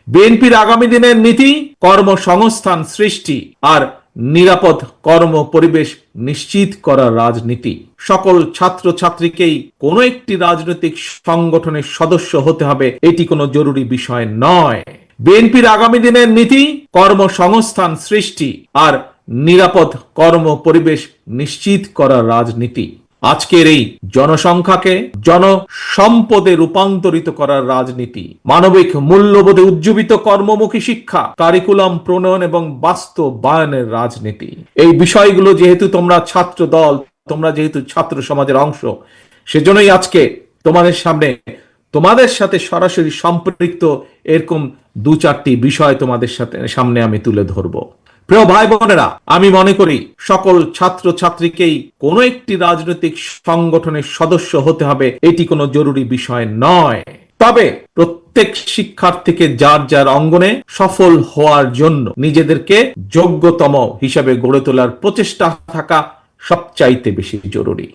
বিএনপির আগামী দিনের নীতি কর্মসংস্থান সৃষ্টি আর নিরাপদ কর্ম পরিবেশ নিশ্চিত করার রাজনীতি। সকল ছাত্র ছাত্রীকেই কোনো একটি রাজনৈতিক সংগঠনের সদস্য হতে হবে, এটি কোনো জরুরি বিষয় নয়। বিএনপির আগামী দিনের নীতি কর্মসংস্থান সৃষ্টি আর নিরাপদ কর্ম পরিবেশ নিশ্চিত করার রাজনীতি। আজকের এই জনসংখ্যাকে জনসম্পদে রূপান্তরিত করার রাজনীতি, মানবিক মূল্যবোধে উজ্জীবিত কর্মমুখী শিক্ষা, কারিকুলাম প্রণয়ন এবং বাস্তবায়নের রাজনীতি। এই বিষয়গুলো যেহেতু তোমরা ছাত্র দল, তোমরা যেহেতু ছাত্র সমাজের অংশ, সেজন্যই আজকে তোমাদের সাথে সরাসরি সম্পৃক্ত এরকম দু চারটি বিষয় তোমাদের সামনে আমি তুলে ধরবো। প্রিয় ভাই বোনেরা, আমি মনে করি সকল ছাত্র ছাত্রীকেই কোনো একটি রাজনৈতিক সংগঠনের সদস্য হতে হবে, এটি কোনো জরুরি বিষয় নয়। তবে প্রত্যেক শিক্ষার্থীকে যার যার অঙ্গনে সফল হওয়ার জন্য নিজেদেরকে যোগ্যতম হিসাবে গড়ে তোলার প্রচেষ্টা থাকা সবচাইতে বেশি জরুরি।